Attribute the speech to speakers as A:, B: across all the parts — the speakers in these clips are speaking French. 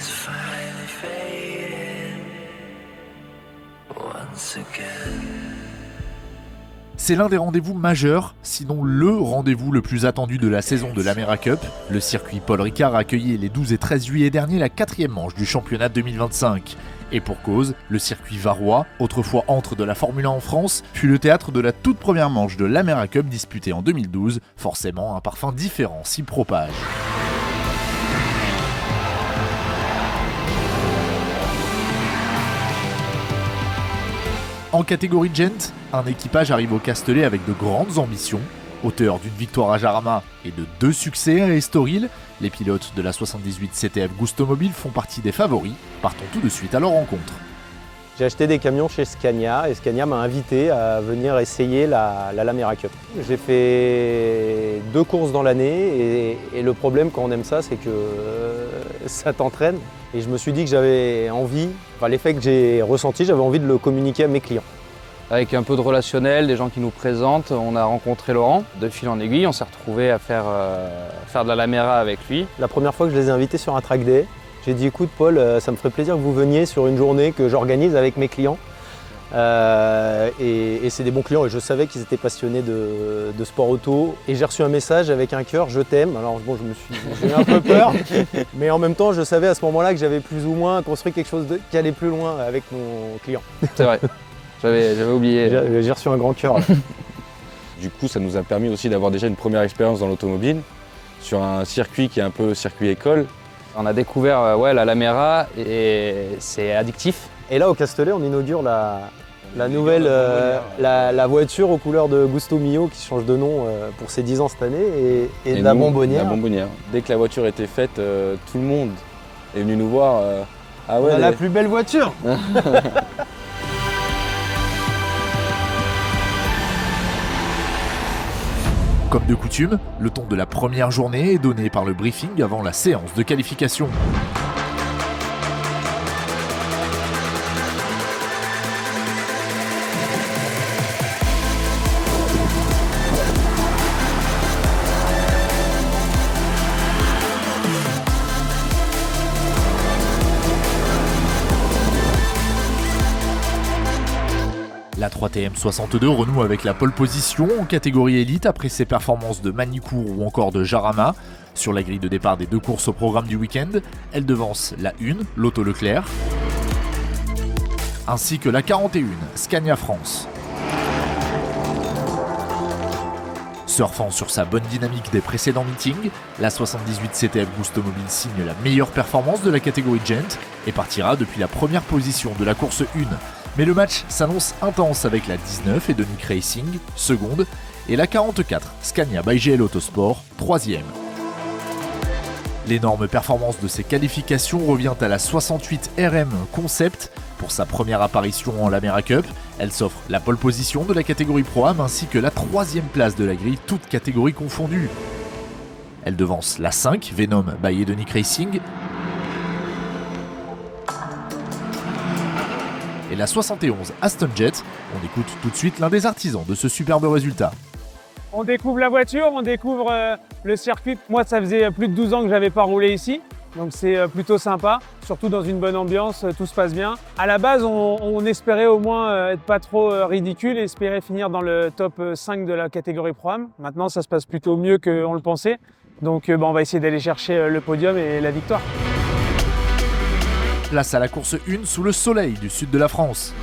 A: is finally fading once again.
B: C'est l'un des rendez-vous majeurs, sinon le rendez-vous le plus attendu de la saison de l'Amera Cup. Le circuit Paul Ricard a accueilli les 12 et 13 juillet dernier la 4e manche du championnat 2025. Et pour cause, le circuit varois, autrefois antre de la Formule 1 en France, fut le théâtre de la toute première manche de l'Amera Cup disputée en 2012. Forcément, un parfum différent s'y propage. En catégorie Gent, un équipage arrive au Castellet avec de grandes ambitions. Auteur d'une victoire à Jarama et de 2 succès à Estoril, les pilotes de la 78 CTF Gusto Mobile font partie des favoris. Partons tout de suite à leur rencontre.
C: J'ai acheté des camions chez Scania et Scania m'a invité à venir essayer la Lamera Cup. J'ai fait 2 courses dans l'année et le problème quand on aime ça, c'est que ça t'entraîne. Et je me suis dit que j'avais envie, l'effet que j'ai ressenti, j'avais envie de le communiquer à mes clients.
D: Avec un peu de relationnel, des gens qui nous présentent, on a rencontré Laurent. De fil en aiguille, on s'est retrouvés à faire de la Lamera avec lui.
C: La première fois que je les ai invités sur un track day, j'ai dit écoute Paul, ça me ferait plaisir que vous veniez sur une journée que j'organise avec mes clients. Et c'est des bons clients et je savais qu'ils étaient passionnés de sport auto. Et j'ai reçu un message avec un cœur, je t'aime. Alors bon, j'ai eu un peu peur, mais en même temps je savais à ce moment-là que j'avais plus ou moins construit quelque chose qui allait plus loin avec mon client.
D: C'est vrai, j'avais oublié.
C: J'ai reçu un grand cœur.
E: Du coup, ça nous a permis aussi d'avoir déjà une première expérience dans l'automobile sur un circuit qui est un peu circuit école.
D: On a découvert la Lamera et c'est addictif.
C: Et là au Castellet, on inaugure la nouvelle la voiture aux couleurs de Gusto Mio qui change de nom pour ses 10 ans cette année et de la Bonbonnière.
E: La Bonbonnière. Dès que la voiture était faite, tout le monde est venu nous voir. Ah ouais,
C: on a la plus belle voiture.
B: Comme de coutume, le ton de la première journée est donné par le briefing avant la séance de qualification. La 3TM 62 renoue avec la pole position en catégorie élite après ses performances de Magny-Cours ou encore de Jarama. Sur la grille de départ des 2 courses au programme du week-end, elle devance la 1, l'Auto Leclerc, ainsi que la 41, Scania France. Surfant sur sa bonne dynamique des précédents meetings, la 78 CTF Gusto Mobile signe la meilleure performance de la catégorie Gent et partira depuis la première position de la course 1. Mais le match s'annonce intense avec la 19 et Edonic Racing, seconde, et la 44, Scania by GL Autosport, troisième. L'énorme performance de ses qualifications revient à la 68 RM Concept. Pour sa première apparition en l'Amera Cup, elle s'offre la pole position de la catégorie Pro-Am ainsi que la 3e place de la grille, toutes catégories confondues. Elle devance la 5, Venom by Edonic Racing, et la 71 Aston Jet. On écoute tout de suite l'un des artisans de ce superbe résultat.
F: On découvre la voiture, on découvre le circuit. Moi, ça faisait plus de 12 ans que je n'avais pas roulé ici, donc c'est plutôt sympa, surtout dans une bonne ambiance, tout se passe bien. À la base, on espérait au moins être pas trop ridicule et espérer finir dans le top 5 de la catégorie Pro-Am. Maintenant, ça se passe plutôt mieux qu'on le pensait, donc on va essayer d'aller chercher le podium et la victoire.
B: Place à la course 1 sous le soleil du sud de la France.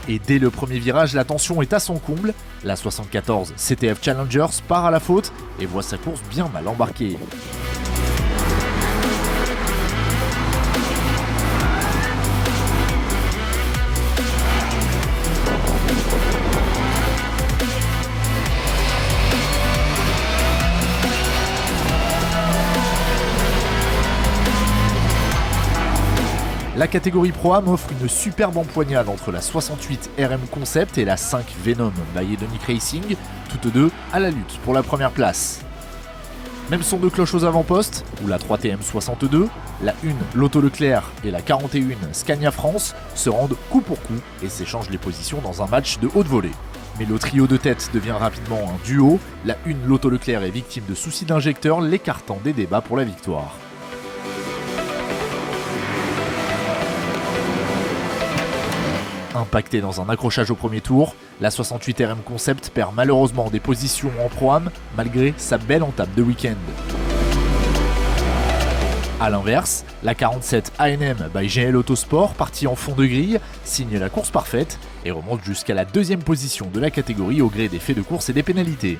B: Et dès le premier virage, la tension est à son comble. La 74 CTF Challengers part à la faute et voit sa course bien mal embarquée. La catégorie Pro-Am offre une superbe empoignade entre la 68 RM Concept et la 5 Venom by Edonic Racing, toutes deux à la lutte pour la première place. Même son de cloche aux avant-postes, où la 3TM 62, la 1 Lotto Leclerc et la 41 Scania France se rendent coup pour coup et s'échangent les positions dans un match de haute volée. Mais le trio de tête devient rapidement un duo, la 1 Lotto Leclerc est victime de soucis d'injecteur, l'écartant des débats pour la victoire. Impactée dans un accrochage au premier tour, la 68 RM Concept perd malheureusement des positions en Pro-Am malgré sa belle entame de week-end. A l'inverse, la 47 A&M by GL Autosport, partie en fond de grille, signe la course parfaite et remonte jusqu'à la 2e position de la catégorie au gré des faits de course et des pénalités.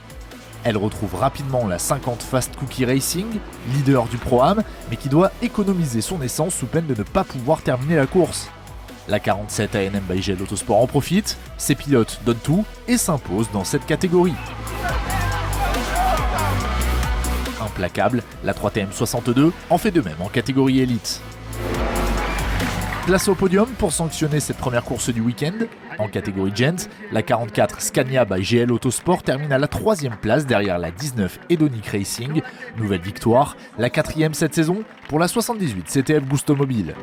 B: Elle retrouve rapidement la 50 Fast Cookie Racing, leader du Pro-Am, mais qui doit économiser son essence sous peine de ne pas pouvoir terminer la course. La 47 A&M by GL Autosport en profite, ses pilotes donnent tout et s'imposent dans cette catégorie. Implacable, la 3TM 62 en fait de même en catégorie élite. Place au podium pour sanctionner cette première course du week-end. En catégorie Gent, la 44 Scania by GL Autosport termine à la 3e place derrière la 19 Edonic Racing. Nouvelle victoire, la 4e cette saison pour la 78 CTF Gusto Mobile.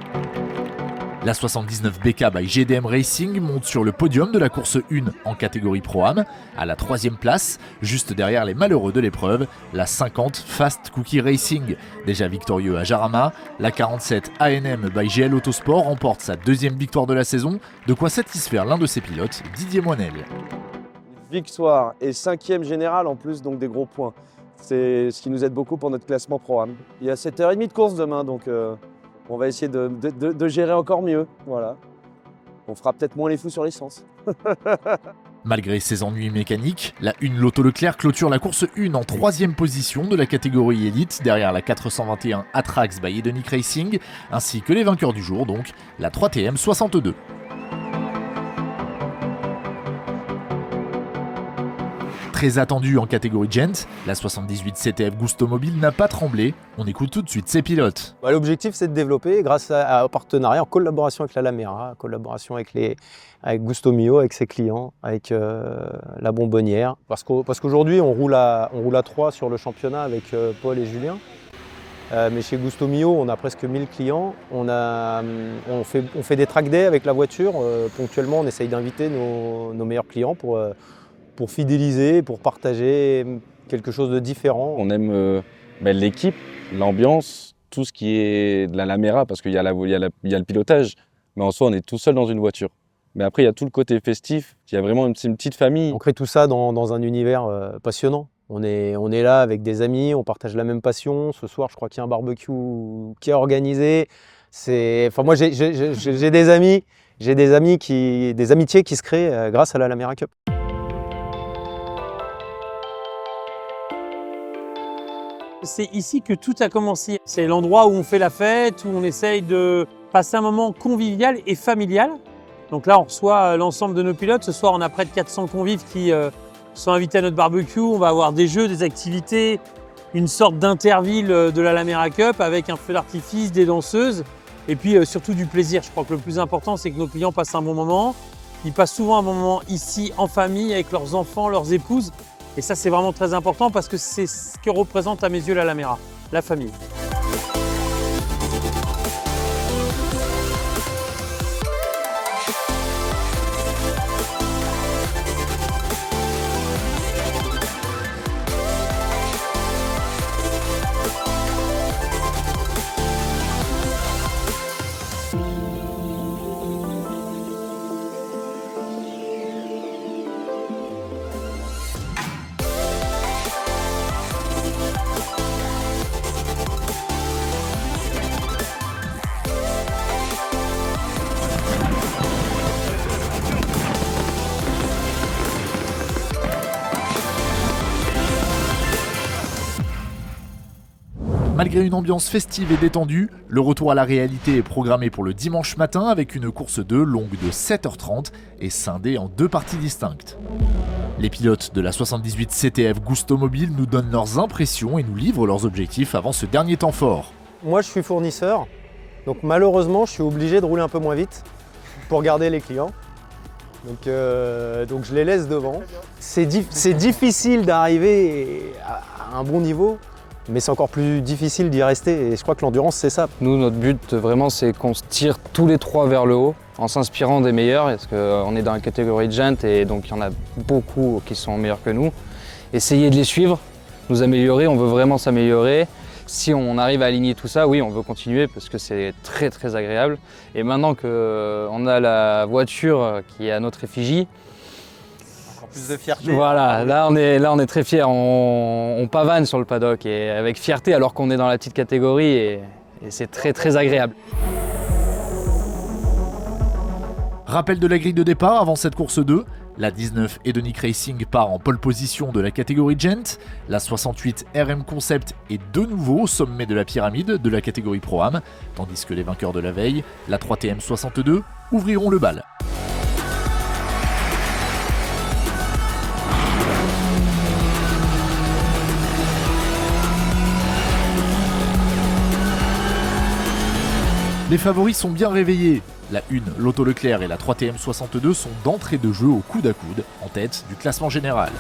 B: La 79 BK by GDM Racing monte sur le podium de la course 1 en catégorie Pro-Am, à la 3e place, juste derrière les malheureux de l'épreuve, la 50 Fast Cookie Racing. Déjà victorieux à Jarama, la 47 A&M by GL Autosport remporte sa 2e victoire de la saison, de quoi satisfaire l'un de ses pilotes, Didier Moinel.
G: Victoire et 5e général en plus, donc des gros points. C'est ce qui nous aide beaucoup pour notre classement Pro-Am. Il y a 7h30 de course demain, donc on va essayer de gérer encore mieux. Voilà. On fera peut-être moins les fous sur l'essence.
B: Malgré ses ennuis mécaniques, la 1 Lotto Leclerc clôture la course 1 en 3e position de la catégorie élite derrière la 421 Atrax by Edonic Racing, ainsi que les vainqueurs du jour, donc la 3TM 62. Très attendue en catégorie Gent, la 78 CTF Gusto Mobile n'a pas tremblé. On écoute tout de suite ses pilotes.
C: L'objectif, c'est de développer grâce au partenariat, en collaboration avec la Lamera, en collaboration avec Gusto Mio, avec ses clients, avec la Bonbonnière. Parce qu'aujourd'hui, on roule à 3 sur le championnat avec Paul et Julien. Mais chez Gusto Mio, on a presque 1000 clients. On fait des track days avec la voiture. Ponctuellement, on essaye d'inviter nos meilleurs clients pour fidéliser, pour partager quelque chose de différent.
E: On aime l'équipe, l'ambiance, tout ce qui est de la Lamera, parce qu'il y a le pilotage, mais en soi on est tout seul dans une voiture. Mais après il y a tout le côté festif, il y a vraiment une petite famille.
C: On crée tout ça dans un univers passionnant. On est là avec des amis, on partage la même passion. Ce soir je crois qu'il y a un barbecue qui est organisé. Moi j'ai des amis, des amitiés qui se créent grâce à la Lamera Cup.
H: C'est ici que tout a commencé. C'est l'endroit où on fait la fête, où on essaye de passer un moment convivial et familial. Donc là, on reçoit l'ensemble de nos pilotes. Ce soir, on a près de 400 convives qui sont invités à notre barbecue. On va avoir des jeux, des activités, une sorte d'interville de la Lamera Cup avec un feu d'artifice, des danseuses et puis surtout du plaisir. Je crois que le plus important, c'est que nos clients passent un bon moment. Ils passent souvent un bon moment ici, en famille, avec leurs enfants, leurs épouses. Et ça, c'est vraiment très important parce que c'est ce que représente à mes yeux la Lamera, la famille.
B: Malgré une ambiance festive et détendue, le retour à la réalité est programmé pour le dimanche matin avec une course 2 longue de 7h30 et scindée en 2 parties distinctes. Les pilotes de la 78 CTF Gusto Mobile nous donnent leurs impressions et nous livrent leurs objectifs avant ce dernier temps fort.
C: Moi je suis fournisseur, donc malheureusement je suis obligé de rouler un peu moins vite pour garder les clients. Donc je les laisse devant. C'est difficile d'arriver à un bon niveau Mais c'est encore plus difficile d'y rester et je crois que l'endurance, c'est ça.
D: Nous, notre but vraiment, c'est qu'on se tire tous les trois vers le haut en s'inspirant des meilleurs, parce qu'on est dans la catégorie Gent et donc il y en a beaucoup qui sont meilleurs que nous. Essayer de les suivre, nous améliorer, on veut vraiment s'améliorer. Si on arrive à aligner tout ça, oui, on veut continuer parce que c'est très très agréable. Et maintenant qu'on a la voiture qui est à notre effigie,
C: Encore plus de fierté.
D: voilà, là on est très fiers, on pavane sur le paddock et avec fierté alors qu'on est dans la petite catégorie et c'est très très agréable.
B: Rappel de la grille de départ avant cette course 2. La 19 Hedonic Racing part en pole position de la catégorie Gent. La 68 RM Concept est de nouveau au sommet de la pyramide de la catégorie Pro-Am, tandis que les vainqueurs de la veille, la 3TM 62, ouvriront le bal. Les favoris sont bien réveillés. La 1, Lotto Leclerc et la 3TM 62 sont d'entrée de jeu au coude à coude, en tête du classement général.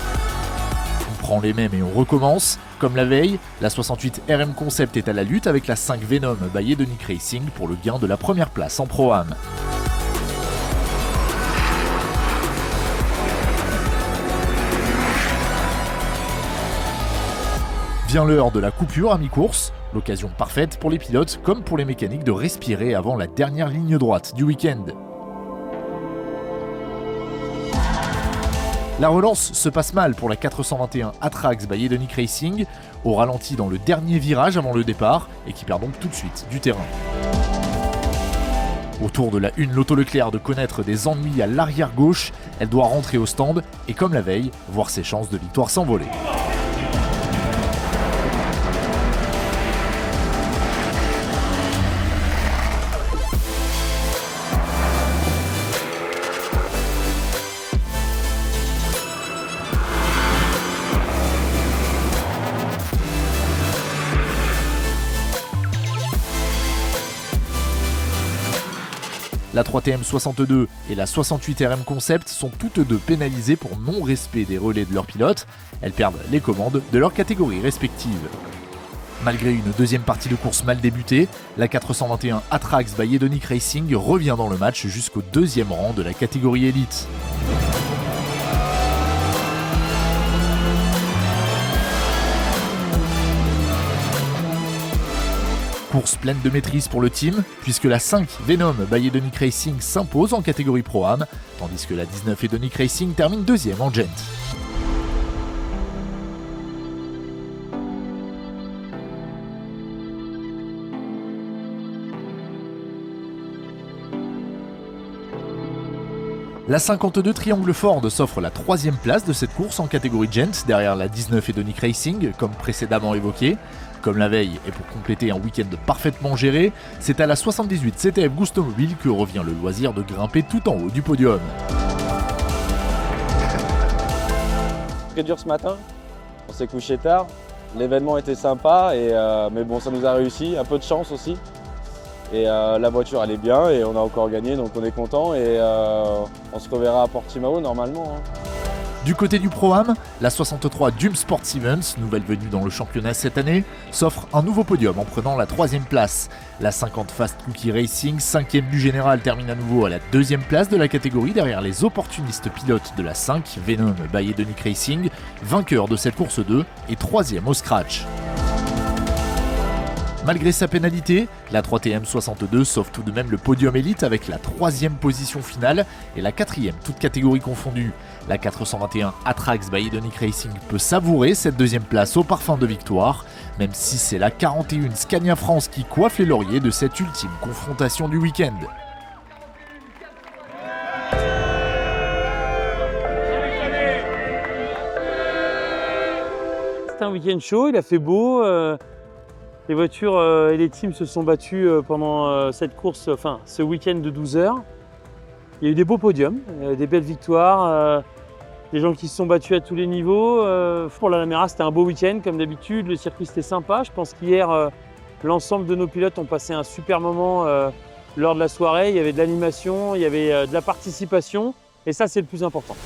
B: On prend les mêmes et on recommence. Comme la veille, la 68 RM Concept est à la lutte avec la 5 Venom by Hedonic Racing pour le gain de la première place en Pro-Am. Vient l'heure de la coupure à mi-course, l'occasion parfaite pour les pilotes comme pour les mécaniques de respirer avant la dernière ligne droite du week-end. La relance se passe mal pour la 421 Atrax by Hedonic Racing, au ralenti dans le dernier virage avant le départ et qui perd donc tout de suite du terrain. Autour de la 1 Lotto Leclerc de connaître des ennuis à l'arrière gauche, elle doit rentrer au stand et comme la veille, voir ses chances de victoire s'envoler. La 3TM 62 et la 68 RM Concept sont toutes deux pénalisées pour non-respect des relais de leurs pilotes. Elles perdent les commandes de leurs catégories respectives. Malgré une deuxième partie de course mal débutée, la 421 Atrax by Hedonic Racing revient dans le match jusqu'au deuxième rang de la catégorie élite. Course pleine de maîtrise pour le team, puisque la 5 Venom by Hedonic Racing s'impose en catégorie Pro-Am, tandis que la 19 Hedonic Racing termine deuxième en Gent. La 52 Triangle Ford s'offre la troisième place de cette course en catégorie Gent, derrière la 19 Hedonic Racing, comme précédemment évoqué. Comme la veille, et pour compléter un week-end parfaitement géré, c'est à la 78 CTF Gusto Mobile que revient le loisir de grimper tout en haut du podium.
E: Très dur ce matin, on s'est couché tard, l'événement était sympa, mais bon ça nous a réussi, un peu de chance aussi. Et la voiture elle est bien et on a encore gagné donc on est content et on se reverra à Portimao normalement.
B: Du côté du Pro-Am, la 63 Dum Sport Stevens, nouvelle venue dans le championnat cette année, s'offre un nouveau podium en prenant la troisième place. La 50 Fast Cookie Racing, cinquième du général, termine à nouveau à la deuxième place de la catégorie derrière les opportunistes pilotes de la 5 Venom by Hedonic Racing, vainqueur de cette course 2 et troisième au scratch. Malgré sa pénalité, la 3TM 62 sauve tout de même le podium élite avec la troisième position finale et la quatrième, toute catégorie confondue. La 421 Atrax by Hedonic Racing peut savourer cette deuxième place au parfum de victoire, même si c'est la 41 Scania France qui coiffe les lauriers de cette ultime confrontation du week-end.
H: C'était un week-end chaud, il a fait beau. Les voitures et les teams se sont battus pendant cette course, enfin ce week-end de 12 heures. Il y a eu des beaux podiums, des belles victoires, des gens qui se sont battus à tous les niveaux. Pour la Lamera, c'était un beau week-end comme d'habitude, le circuit c'était sympa. Je pense qu'hier, l'ensemble de nos pilotes ont passé un super moment lors de la soirée. Il y avait de l'animation, il y avait de la participation et ça c'est le plus important.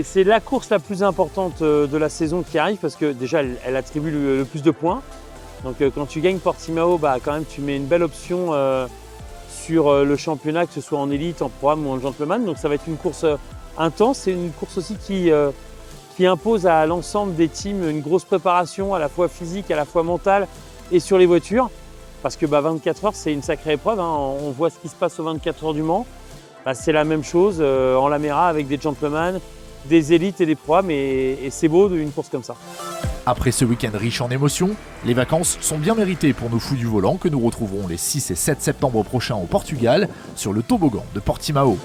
H: C'est la course la plus importante de la saison qui arrive parce que déjà elle attribue le plus de points. Donc quand tu gagnes Portimao, quand même tu mets une belle option sur le championnat, que ce soit en élite, en programme ou en gentleman. Donc ça va être une course intense. C'est une course aussi qui impose à l'ensemble des teams une grosse préparation, à la fois physique, à la fois mentale et sur les voitures. Parce que 24 heures, c'est une sacrée épreuve. On voit ce qui se passe aux 24 heures du Mans. C'est la même chose en Lamera avec des gentlemen, des élites et des programmes. Et c'est beau une course comme ça.
B: Après ce week-end riche en émotions, les vacances sont bien méritées pour nos fous du volant que nous retrouverons les 6 et 7 septembre prochains au Portugal sur le toboggan de Portimao.